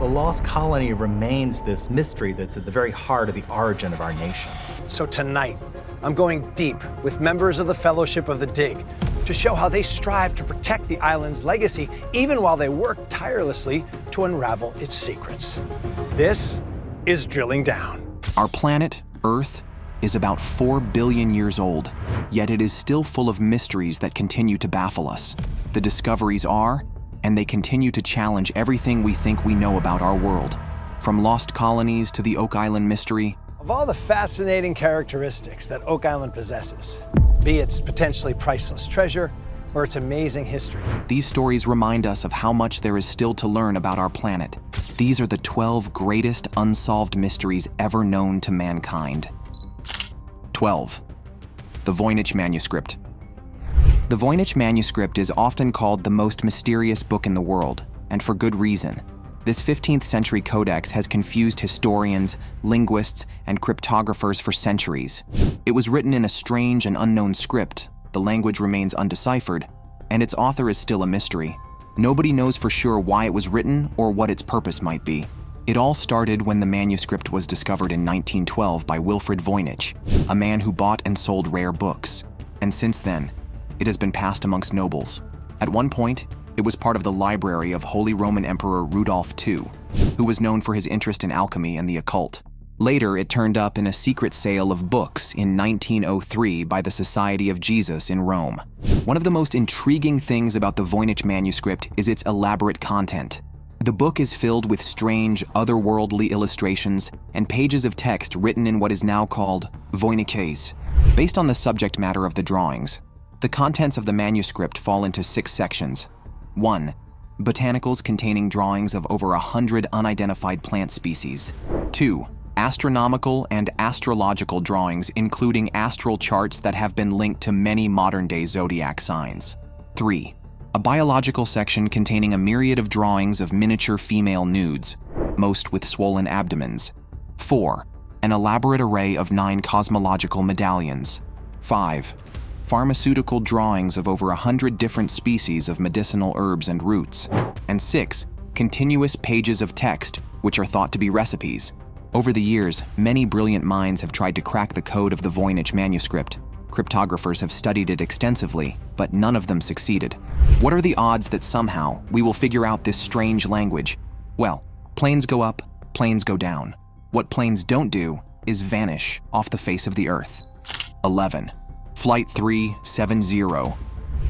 The lost colony remains this mystery that's at the very heart of the origin of our nation. So tonight, I'm going deep with members of the Fellowship of the Dig to show how they strive to protect the island's legacy, even while they work tirelessly to unravel its secrets. This is Drilling Down. Our planet, Earth, is about 4 billion years old, yet it is still full of mysteries that continue to baffle us. The discoveries are, and they continue to challenge everything we think we know about our world. From lost colonies to the Oak Island mystery. Of all the fascinating characteristics that Oak Island possesses, be its potentially priceless treasure or its amazing history, these stories remind us of how much there is still to learn about our planet. These are the 12 greatest unsolved mysteries ever known to mankind. 12. The Voynich Manuscript. The Voynich Manuscript is often called the most mysterious book in the world, and for good reason. This 15th century codex has confused historians, linguists, and cryptographers for centuries. It was written in a strange and unknown script, the language remains undeciphered, and its author is still a mystery. Nobody knows for sure why it was written or what its purpose might be. It all started when the manuscript was discovered in 1912 by Wilfrid Voynich, a man who bought and sold rare books. And since then, it has been passed amongst nobles. At one point, it was part of the library of Holy Roman Emperor Rudolph II, who was known for his interest in alchemy and the occult. Later, it turned up in a secret sale of books in 1903 by the Society of Jesus in Rome. One of the most intriguing things about the Voynich manuscript is its elaborate content. The book is filled with strange, otherworldly illustrations and pages of text written in what is now called Voynichese. Based on the subject matter of the drawings, the contents of the manuscript fall into 6 sections. 1. Botanicals containing drawings of over 100 unidentified plant species. 2. Astronomical and astrological drawings including astral charts that have been linked to many modern-day zodiac signs. 3. A biological section containing a myriad of drawings of miniature female nudes, most with swollen abdomens. 4. An elaborate array of 9 cosmological medallions. 5. Pharmaceutical drawings of over 100 different species of medicinal herbs and roots. And 6. Continuous pages of text, which are thought to be recipes. Over the years, many brilliant minds have tried to crack the code of the Voynich manuscript. Cryptographers have studied it extensively, but none of them succeeded. What are the odds that somehow we will figure out this strange language? Well, planes go up, planes go down. What planes don't do is vanish off the face of the earth. 11. Flight 370,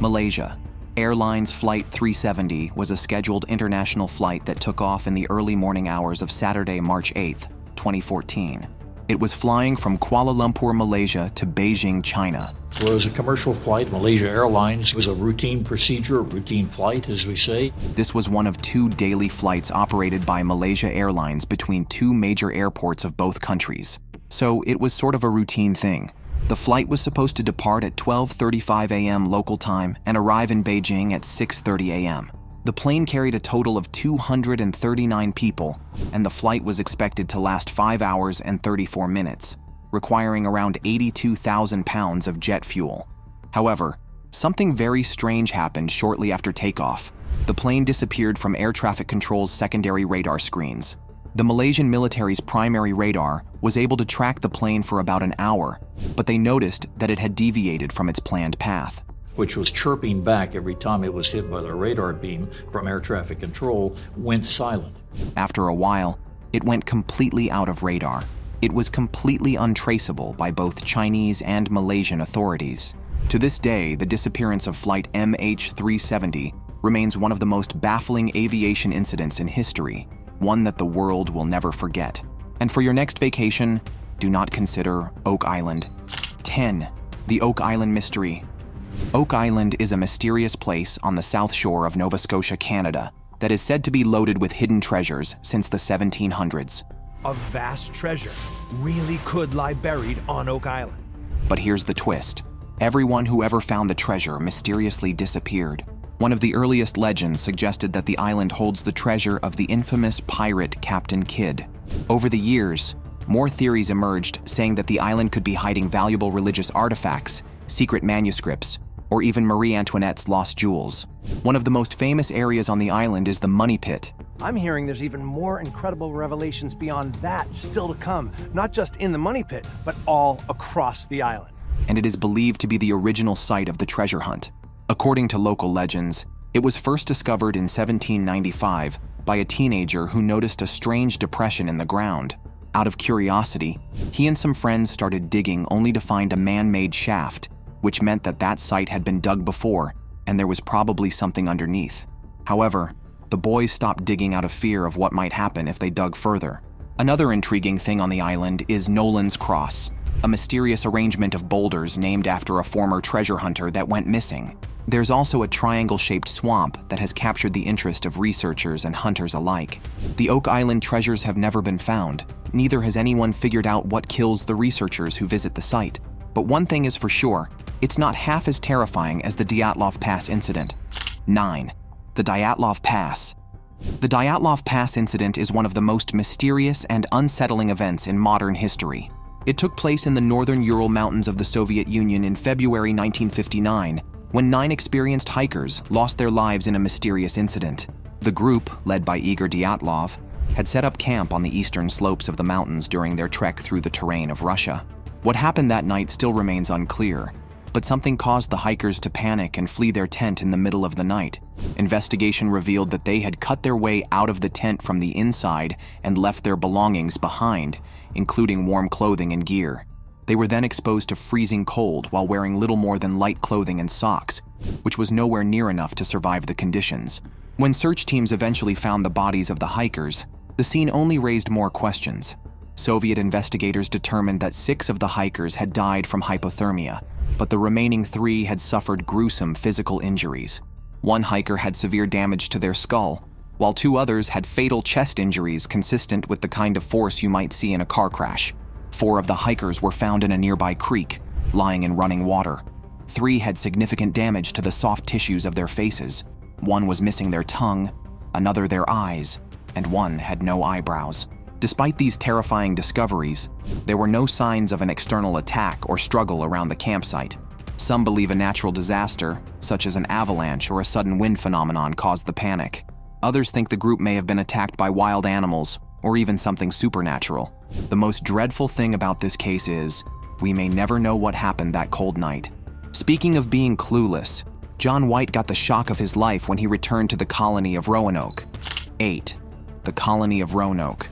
Malaysia. Airlines Flight 370 was a scheduled international flight that took off in the early morning hours of Saturday, March 8, 2014. It was flying from Kuala Lumpur, Malaysia to Beijing, China. Well, it was a commercial flight, Malaysia Airlines. It was a routine procedure, a routine flight, as we say. This was one of 2 daily flights operated by Malaysia Airlines between 2 major airports of both countries. So it was sort of a routine thing. The flight was supposed to depart at 12:35 a.m. local time and arrive in Beijing at 6:30 a.m. The plane carried a total of 239 people, and the flight was expected to last 5 hours and 34 minutes, requiring around 82,000 pounds of jet fuel. However, something very strange happened shortly after takeoff. The plane disappeared from air traffic control's secondary radar screens. The Malaysian military's primary radar was able to track the plane for about an hour, but they noticed that it had deviated from its planned path. Which was chirping back every time it was hit by the radar beam from air traffic control, went silent. After a while, it went completely out of radar. It was completely untraceable by both Chinese and Malaysian authorities. To this day, the disappearance of Flight MH370 remains one of the most baffling aviation incidents in history, one that the world will never forget. And for your next vacation, do not consider Oak Island. 10. The Oak Island Mystery. Oak Island is a mysterious place on the south shore of Nova Scotia, Canada, that is said to be loaded with hidden treasures since the 1700s. a vast treasure really could lie buried on Oak Island. But here's the twist. Everyone who ever found the treasure mysteriously disappeared. One of the earliest legends suggested that the island holds the treasure of the infamous pirate Captain Kidd. Over the years, more theories emerged saying that the island could be hiding valuable religious artifacts, secret manuscripts, or even Marie Antoinette's lost jewels. One of the most famous areas on the island is the Money Pit, I'm hearing there's even more incredible revelations beyond that still to come, not just in the Money Pit, but all across the island. And it is believed to be the original site of the treasure hunt. According to local legends, it was first discovered in 1795 by a teenager who noticed a strange depression in the ground. Out of curiosity, he and some friends started digging only to find a man-made shaft, which meant that that site had been dug before and there was probably something underneath. However, the boys stopped digging out of fear of what might happen if they dug further. Another intriguing thing on the island is Nolan's Cross, a mysterious arrangement of boulders named after a former treasure hunter that went missing. There's also a triangle-shaped swamp that has captured the interest of researchers and hunters alike. The Oak Island treasures have never been found. Neither has anyone figured out what kills the researchers who visit the site. But one thing is for sure, it's not half as terrifying as the Dyatlov Pass incident. 9. The Dyatlov Pass. The Dyatlov Pass incident is one of the most mysterious and unsettling events in modern history. It took place in the northern Ural Mountains of the Soviet Union in February 1959, when 9 experienced hikers lost their lives in a mysterious incident. The group, led by Igor Dyatlov, had set up camp on the eastern slopes of the mountains during their trek through the terrain of Russia. What happened that night still remains unclear, but something caused the hikers to panic and flee their tent in the middle of the night. Investigation revealed that they had cut their way out of the tent from the inside and left their belongings behind, including warm clothing and gear. They were then exposed to freezing cold while wearing little more than light clothing and socks, which was nowhere near enough to survive the conditions. When search teams eventually found the bodies of the hikers, the scene only raised more questions. Soviet investigators determined that 6 of the hikers had died from hypothermia, but the remaining 3 had suffered gruesome physical injuries. One hiker had severe damage to their skull, while 2 others had fatal chest injuries consistent with the kind of force you might see in a car crash. 4 of the hikers were found in a nearby creek, lying in running water. 3 had significant damage to the soft tissues of their faces. 1 was missing their tongue, another their eyes, and 1 had no eyebrows. Despite these terrifying discoveries, there were no signs of an external attack or struggle around the campsite. Some believe a natural disaster, such as an avalanche or a sudden wind phenomenon, caused the panic. Others think the group may have been attacked by wild animals or even something supernatural. The most dreadful thing about this case is, we may never know what happened that cold night. Speaking of being clueless, John White got the shock of his life when he returned to the colony of Roanoke. 8. The colony of Roanoke.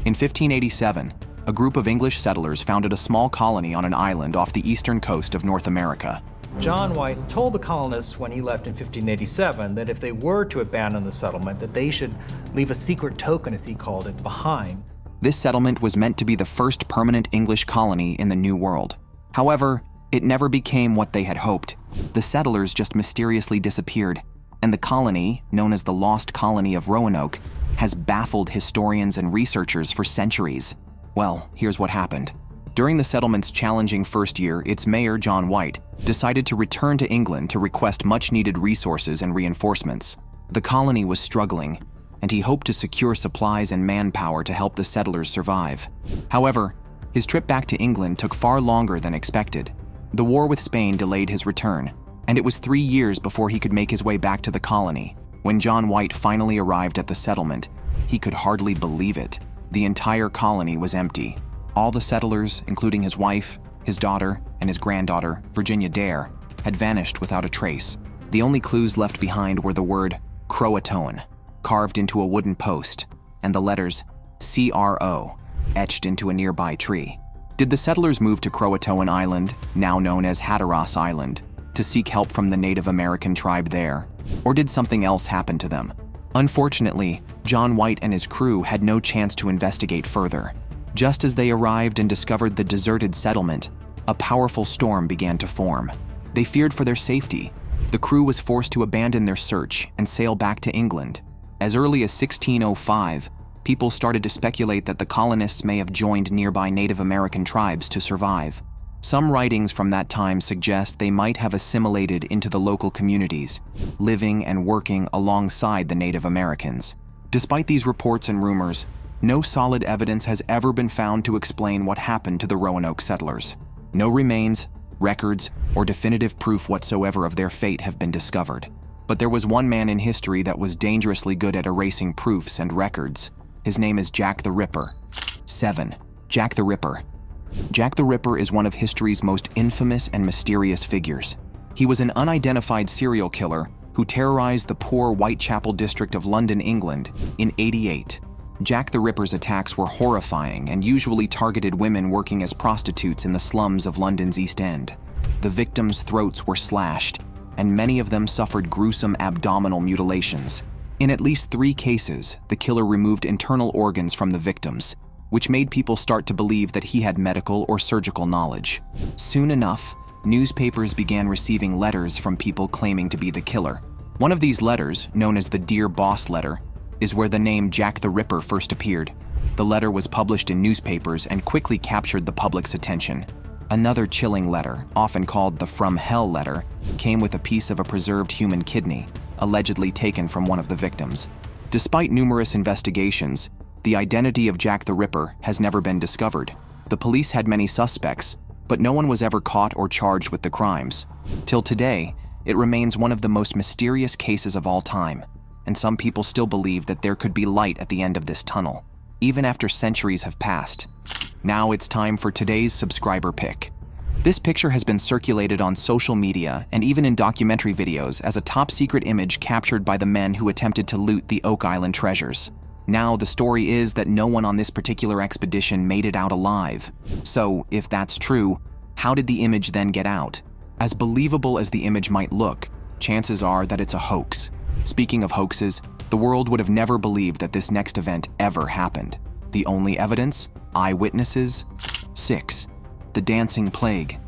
In 1587, a group of English settlers founded a small colony on an island off the eastern coast of North America. John White told the colonists when he left in 1587 that if they were to abandon the settlement, that they should leave a secret token, as he called it, behind. This settlement was meant to be the first permanent English colony in the New World. However, it never became what they had hoped. The settlers just mysteriously disappeared, and the colony, known as the Lost Colony of Roanoke, has baffled historians and researchers for centuries. Well, here's what happened. During the settlement's challenging first year, its mayor, John White, decided to return to England to request much-needed resources and reinforcements. The colony was struggling, and he hoped to secure supplies and manpower to help the settlers survive. However, his trip back to England took far longer than expected. The war with Spain delayed his return, and it was 3 years before he could make his way back to the colony. When John White finally arrived at the settlement, he could hardly believe it. The entire colony was empty. All the settlers, including his wife, his daughter, and his granddaughter, Virginia Dare, had vanished without a trace. The only clues left behind were the word Croatoan, carved into a wooden post, and the letters CRO, etched into a nearby tree. Did the settlers move to Croatoan Island, now known as Hatteras Island, to seek help from the Native American tribe there? Or did something else happen to them? Unfortunately, John White and his crew had no chance to investigate further. Just as they arrived and discovered the deserted settlement, a powerful storm began to form. They feared for their safety. The crew was forced to abandon their search and sail back to England. As early as 1605, people started to speculate that the colonists may have joined nearby Native American tribes to survive. Some writings from that time suggest they might have assimilated into the local communities, living and working alongside the Native Americans. Despite these reports and rumors, no solid evidence has ever been found to explain what happened to the Roanoke settlers. No remains, records, or definitive proof whatsoever of their fate have been discovered. But there was one man in history that was dangerously good at erasing proofs and records. His name is Jack the Ripper. 7. Jack the Ripper. Jack the Ripper is one of history's most infamous and mysterious figures. He was an unidentified serial killer who terrorized the poor Whitechapel district of London, England, in '88. Jack the Ripper's attacks were horrifying and usually targeted women working as prostitutes in the slums of London's East End. The victims' throats were slashed, and many of them suffered gruesome abdominal mutilations. In at least 3 cases, the killer removed internal organs from the victims, which made people start to believe that he had medical or surgical knowledge. Soon enough, newspapers began receiving letters from people claiming to be the killer. One of these letters, known as the Dear Boss letter, is where the name Jack the Ripper first appeared. The letter was published in newspapers and quickly captured the public's attention. Another chilling letter, often called the From Hell letter, came with a piece of a preserved human kidney, allegedly taken from one of the victims. Despite numerous investigations, the identity of Jack the Ripper has never been discovered. The police had many suspects, but no one was ever caught or charged with the crimes. Till today, it remains one of the most mysterious cases of all time, and some people still believe that there could be light at the end of this tunnel, even after centuries have passed. Now it's time for today's subscriber pick. This picture has been circulated on social media and even in documentary videos as a top-secret image captured by the men who attempted to loot the Oak Island treasures. Now, the story is that no one on this particular expedition made it out alive. So, if that's true, how did the image then get out? As believable as the image might look, chances are that it's a hoax. Speaking of hoaxes, the world would have never believed that this next event ever happened. The only evidence? Eyewitnesses? 6. The Dancing Plague.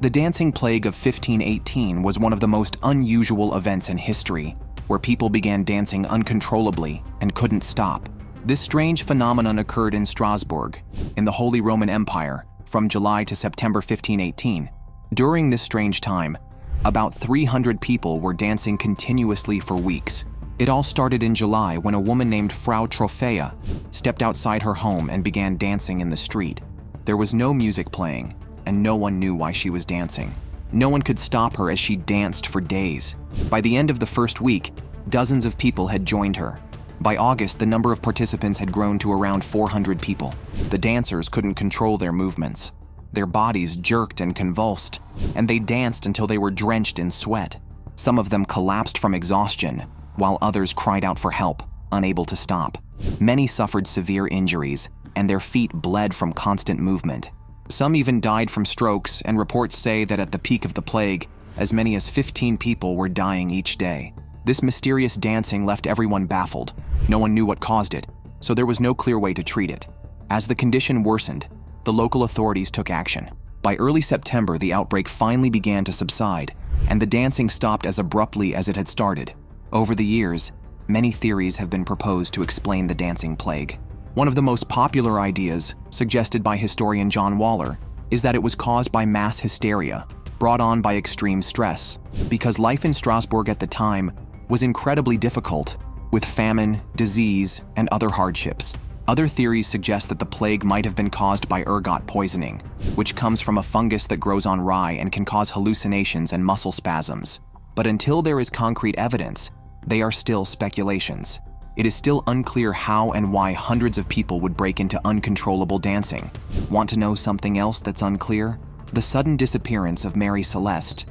The Dancing Plague of 1518 was one of the most unusual events in history, where people began dancing uncontrollably and couldn't stop. This strange phenomenon occurred in Strasbourg, in the Holy Roman Empire, from July to September 1518. During this strange time, about 300 people were dancing continuously for weeks. It all started in July when a woman named Frau Trophea stepped outside her home and began dancing in the street. There was no music playing, and no one knew why she was dancing. No one could stop her as she danced for days. By the end of the first week, dozens of people had joined her. By August, the number of participants had grown to around 400 people. The dancers couldn't control their movements. Their bodies jerked and convulsed, and they danced until they were drenched in sweat. Some of them collapsed from exhaustion, while others cried out for help, unable to stop. Many suffered severe injuries, and their feet bled from constant movement. Some even died from strokes, and reports say that at the peak of the plague, as many as 15 people were dying each day. This mysterious dancing left everyone baffled. No one knew what caused it, so there was no clear way to treat it. As the condition worsened, the local authorities took action. By early September, the outbreak finally began to subside, and the dancing stopped as abruptly as it had started. Over the years, many theories have been proposed to explain the dancing plague. One of the most popular ideas, suggested by historian John Waller, is that it was caused by mass hysteria, brought on by extreme stress, because life in Strasbourg at the time was incredibly difficult, with famine, disease, and other hardships. Other theories suggest that the plague might have been caused by ergot poisoning, which comes from a fungus that grows on rye and can cause hallucinations and muscle spasms. But until there is concrete evidence, they are still speculations. It is still unclear how and why hundreds of people would break into uncontrollable dancing. Want to know something else that's unclear? The sudden disappearance of Mary Celeste.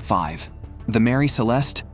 5. The Mary Celeste?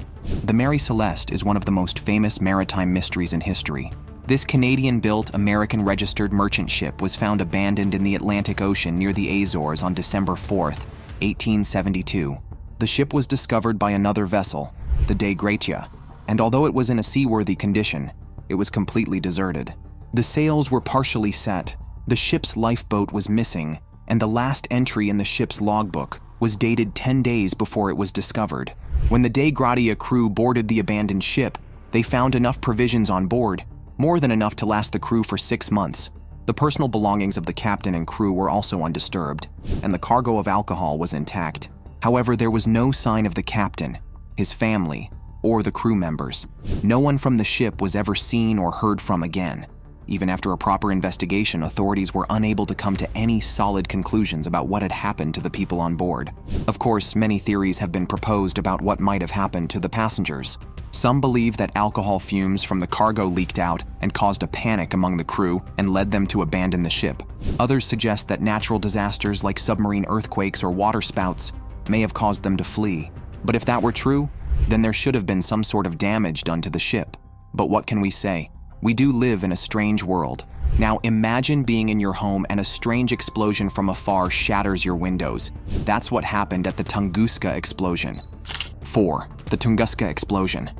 The Mary Celeste is one of the most famous maritime mysteries in history. This Canadian-built, American-registered merchant ship was found abandoned in the Atlantic Ocean near the Azores on December 4, 1872. The ship was discovered by another vessel, the De Gratia, and although it was in a seaworthy condition, it was completely deserted. The sails were partially set, the ship's lifeboat was missing, and the last entry in the ship's logbook was dated 10 days before it was discovered. When the De Gratia crew boarded the abandoned ship, they found enough provisions on board, more than enough to last the crew for 6 months. The personal belongings of the captain and crew were also undisturbed, and the cargo of alcohol was intact. However, there was no sign of the captain, his family, or the crew members. No one from the ship was ever seen or heard from again. Even after a proper investigation, authorities were unable to come to any solid conclusions about what had happened to the people on board. Of course, many theories have been proposed about what might have happened to the passengers. Some believe that alcohol fumes from the cargo leaked out and caused a panic among the crew and led them to abandon the ship. Others suggest that natural disasters like submarine earthquakes or water spouts may have caused them to flee. But if that were true, then there should have been some sort of damage done to the ship. But what can we say? We do live in a strange world. Now imagine being in your home and a strange explosion from afar shatters your windows. That's what happened at the Tunguska explosion. 4. The Tunguska explosion.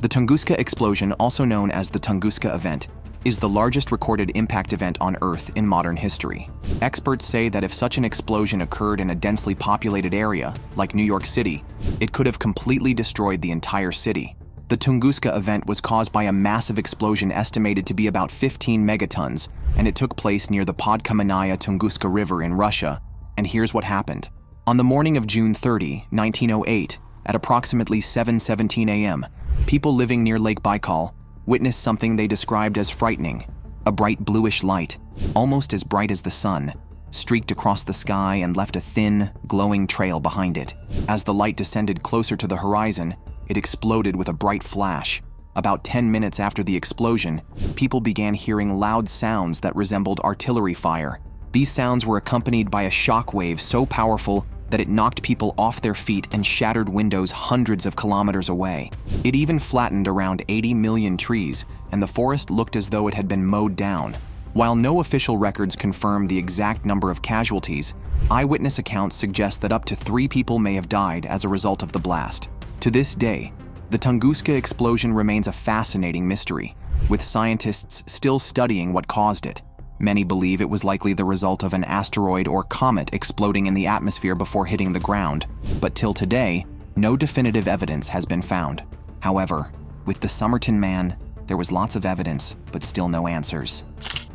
The Tunguska explosion, also known as the Tunguska event, is the largest recorded impact event on Earth in modern history. Experts say that if such an explosion occurred in a densely populated area, like New York City, it could have completely destroyed the entire city. The Tunguska event was caused by a massive explosion estimated to be about 15 megatons, and it took place near the Podkamennaya Tunguska River in Russia. And here's what happened. On the morning of June 30, 1908, at approximately 7:17 a.m., people living near Lake Baikal witnessed something they described as frightening. A bright bluish light, almost as bright as the sun, streaked across the sky and left a thin, glowing trail behind it. As the light descended closer to the horizon, it exploded with a bright flash. About 10 minutes after the explosion, people began hearing loud sounds that resembled artillery fire. These sounds were accompanied by a shock wave so powerful that it knocked people off their feet and shattered windows hundreds of kilometers away. It even flattened around 80 million trees, and the forest looked as though it had been mowed down. While no official records confirm the exact number of casualties, eyewitness accounts suggest that up to 3 people may have died as a result of the blast. To this day, the Tunguska explosion remains a fascinating mystery, with scientists still studying what caused it. Many believe it was likely the result of an asteroid or comet exploding in the atmosphere before hitting the ground, but till today, no definitive evidence has been found. However, with the Somerton Man, there was lots of evidence, but still no answers.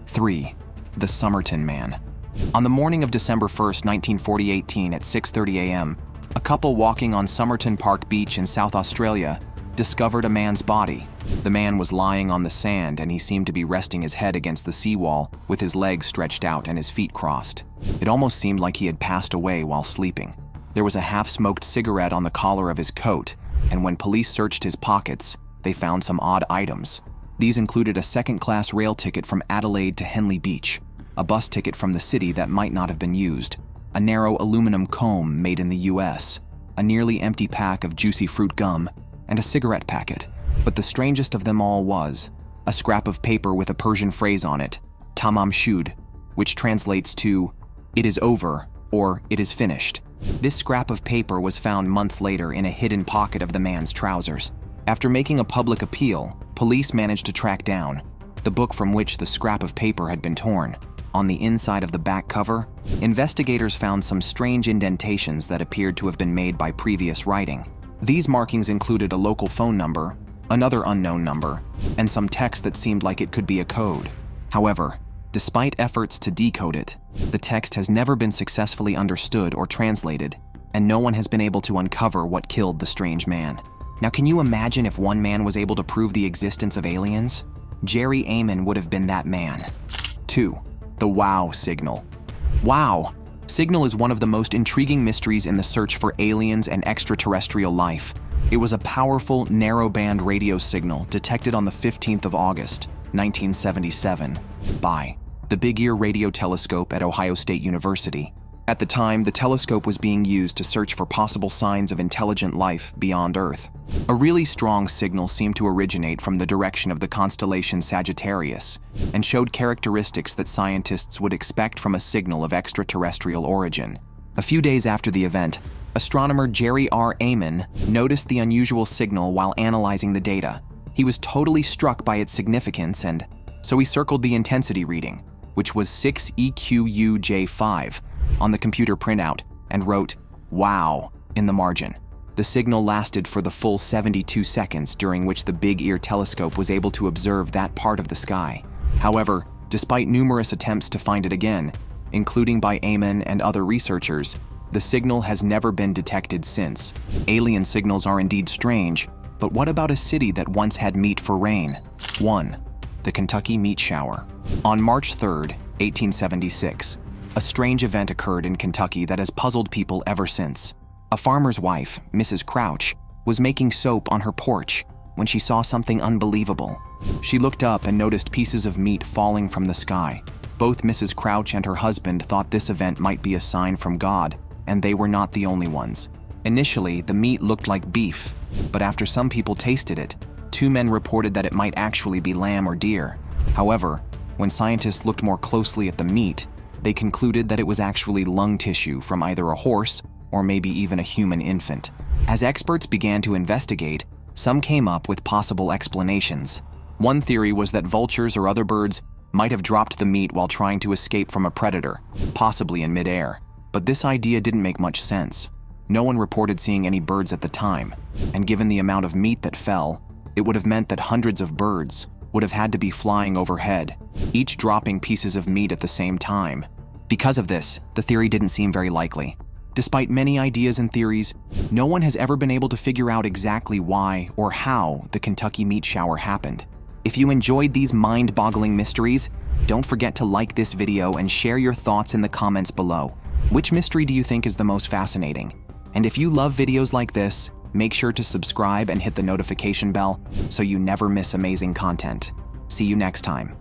3. The Somerton Man. On the morning of December 1st, 1918 at 6:30 a.m., a couple walking on Somerton Park Beach in South Australia discovered a man's body. The man was lying on the sand and he seemed to be resting his head against the seawall with his legs stretched out and his feet crossed. It almost seemed like he had passed away while sleeping. There was a half-smoked cigarette on the collar of his coat, and when police searched his pockets, they found some odd items. These included a second-class rail ticket from Adelaide to Henley Beach, a bus ticket from the city that might not have been used, a narrow aluminum comb made in the US, a nearly empty pack of juicy fruit gum, and a cigarette packet. But the strangest of them all was a scrap of paper with a Persian phrase on it, tamam shud, which translates to, "It is over," or "It is finished." This scrap of paper was found months later in a hidden pocket of the man's trousers. After making a public appeal, police managed to track down the book from which the scrap of paper had been torn. On the inside of the back cover, investigators found some strange indentations that appeared to have been made by previous writing. These markings included a local phone number, another unknown number, and some text that seemed like it could be a code. However, despite efforts to decode it, the text has never been successfully understood or translated, and no one has been able to uncover what killed the strange man. Now, can you imagine if one man was able to prove the existence of aliens? Jerry Amon would have been that man. 2. The WOW signal. WOW signal is one of the most intriguing mysteries in the search for aliens and extraterrestrial life. It was a powerful, narrow-band radio signal detected on the 15th of August, 1977, by the Big Ear Radio Telescope at Ohio State University. At the time, the telescope was being used to search for possible signs of intelligent life beyond Earth. A really strong signal seemed to originate from the direction of the constellation Sagittarius and showed characteristics that scientists would expect from a signal of extraterrestrial origin. A few days after the event, astronomer Jerry R. Amon noticed the unusual signal while analyzing the data. He was totally struck by its significance, and so he circled the intensity reading, which was 6 EQUJ5, on the computer printout and wrote, "Wow," in the margin. The signal lasted for the full 72 seconds, during which the Big Ear telescope was able to observe that part of the sky. However, despite numerous attempts to find it again, including by Amon and other researchers, the signal has never been detected since. Alien signals are indeed strange, but what about a city that once had meat for rain? 1. the Kentucky meat shower. On March 3, 1876, a strange event occurred in Kentucky that has puzzled people ever since. A farmer's wife, Mrs. Crouch, was making soap on her porch when she saw something unbelievable. She looked up and noticed pieces of meat falling from the sky. Both Mrs. Crouch and her husband thought this event might be a sign from God, and they were not the only ones. Initially, the meat looked like beef, but after some people tasted it, 2 men reported that it might actually be lamb or deer. However, when scientists looked more closely at the meat, they concluded that it was actually lung tissue from either a horse or maybe even a human infant. As experts began to investigate, some came up with possible explanations. One theory was that vultures or other birds might have dropped the meat while trying to escape from a predator, possibly in midair. But this idea didn't make much sense. No one reported seeing any birds at the time, and given the amount of meat that fell, it would have meant that hundreds of birds would have had to be flying overhead, each dropping pieces of meat at the same time. Because of this, the theory didn't seem very likely. Despite many ideas and theories, no one has ever been able to figure out exactly why or how the Kentucky meat shower happened. If you enjoyed these mind-boggling mysteries, don't forget to like this video and share your thoughts in the comments below. Which mystery do you think is the most fascinating? And if you love videos like this, make sure to subscribe and hit the notification bell so you never miss amazing content. See you next time.